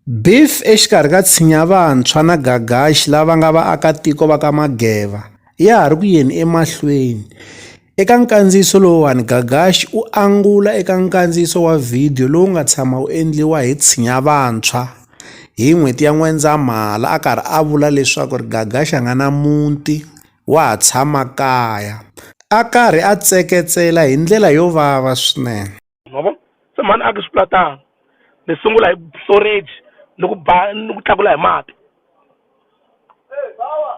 Beef exikarhi ka tshinyavantshwa na Gagash lava nga vaakatiko va ka Mageva ya ha ri ku yeni emahlweni. Eka nkandziyiso lowuwani Gagash u angula eka nkandziyiso wa vhidiyo lowu nga tshama wu endliwa hi tshinyavantshwa hi n'hweti ya N'wendzamhala a karhi a vula leswaku Gagash a nga na muti wa ha tshama kaya. A karhi a tseketsela hi ndlela yo vava swinene. Se mani a ku swiplatana ni sungula hi storage ni ku tlakula hi mati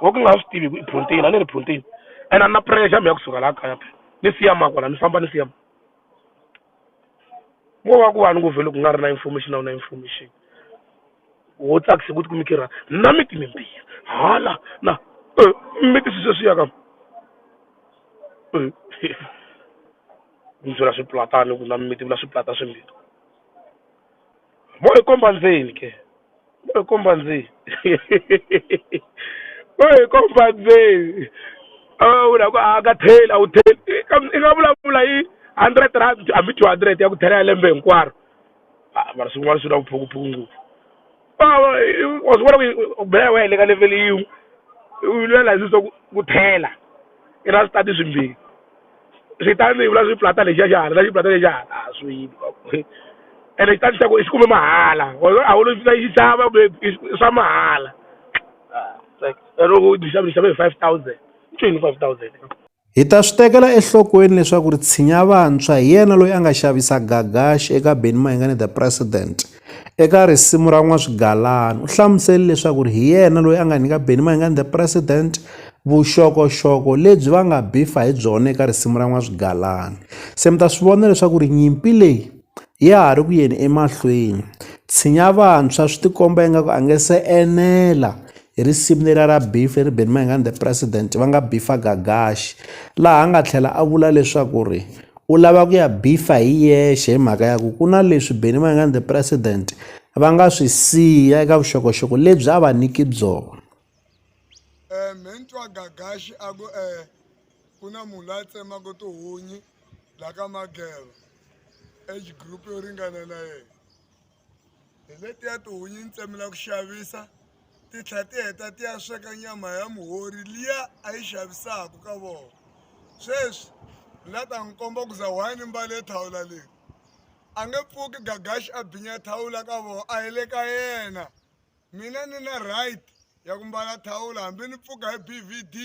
wo ku nga swi tivi ku i protein a ni ri protein ene na pressure mi ya kusuka laha kaya ni siya makwana ni famba ni siya ngo va ku vanhu ku vhele ku nga ri na information a wu na information wo tsakise ku ti kumikira na miti mimbirhi hala na miti sweswiya ka ni byela swiplatana ku na miti vula swiplata swimbirhi mo hi komba ndzeni ke mo hi komba ndzeni mo hi komba ndzeni vula ku a ka theli a wu theli i nga vulavula hi 100 rand hambi 200 ya ku thela ya lembe hinkwaro mara swin'wana swi na vuphukuphuku ngopfu wa swi vona ku bela wa le ka level yin'we u lwela hi swo ku thela i na switati swimbirhi switani ni vula swiplata lexiya xa hala na xiplata lexiya hala swi ene xitandi xa ku i xi kume mahala a wu lo xi xava swa mahala loko ni xave hi 5,000 ncini 5,000 Hi ta swi tekela enhlokweni leswaku tshinyavantshwa hi yena loyi a nga xavisa Gagash eka Benny Mayengani the President eka risimu ra N'waswigalani u hlamusele leswaku hi yena loyi a nga nyika Benny Mayengani the President vuxokoxoko lebyi va nga bifa hi byona eka risimu ra N'waswigalani. Se mi ta swi vona leswaku nyimpi leyi ya ha ri ku yeni emahlweni. Tshinyavantshwa swi tikomba ingaku a nge se enela hi risimu leri ra beef leri Benny Mayengani the President va nga bifa Gagash laha a nga tlhela a vula leswaku u lava ku ya bifa hi yexe hi mhaka ya ku na leswi Benny Mayengani the President va nga swi siya eka vuxokoxoko lebyi a va nyiki byona. Mentwa Gagash aku kuna munhu la tsemaka tihunyi la ka Mageva age group yo ringana na yena hi letiya tihunyi ni tsemela ku xavisa ti tlha ti heta ti ya sweka nyama ya muhori liya a yi xavisaka ka vona sweswi la ta nkomba ku za wani mbale thawula leyi a nge pfuki Gagash a binya thawula ka vona a hi le ka yena mina ni na right ya ku mbala thawula hambi ni pfuka hi BVD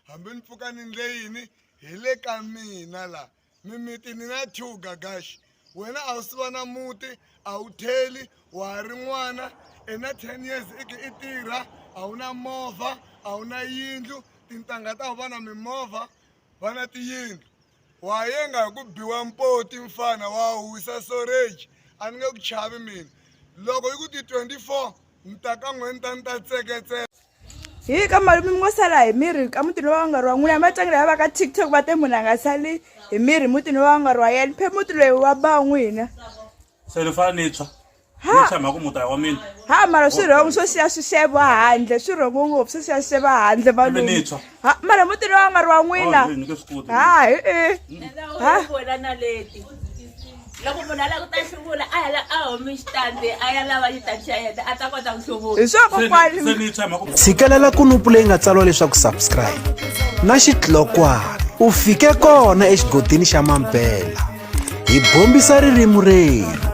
hambi ni pfuka ni ndleyini hi le ka mina la mimiti ni na 2 Gagash wena a wu siva na muti a wu theli wa ri n'wana ena 10 years i tirha a wu na movha a wu na yindlu tintangha ta va na mimovha va na tiyindlu wa yenga hi ku biwa mpoti mfana wa huwisa storage a ni nge ku chavi mina loko yi ku ti 24 ni ta ka n'wenta ni ta tseketsela hi ka mali mi sala hi miri ka mutini wa nga ri wa n'wina matlangela va ka TikTok va te munhu a nga sali hi miri mutini wa nga ri wa yena phe muti loyi wa ba n'wina se ni fane ni tshwa ni tshama ku muta wa mina mara swi rhongo swo siya swixevo handle swi rhongo ngopfu swo siya swixevo handle malume mara mutini wa nga ri wa n'wina wena na leti loko munhu a lava ku ta hluvula a homi xitandi a ya lava xitandi xa yena a ta kota ku hluvula hi swo kokwani tshikelela kunupu leyi nga tsariwa leswaku subscribe na xitlokwana u fike kona exigodini xa mampela hi bombisa ririmi reri.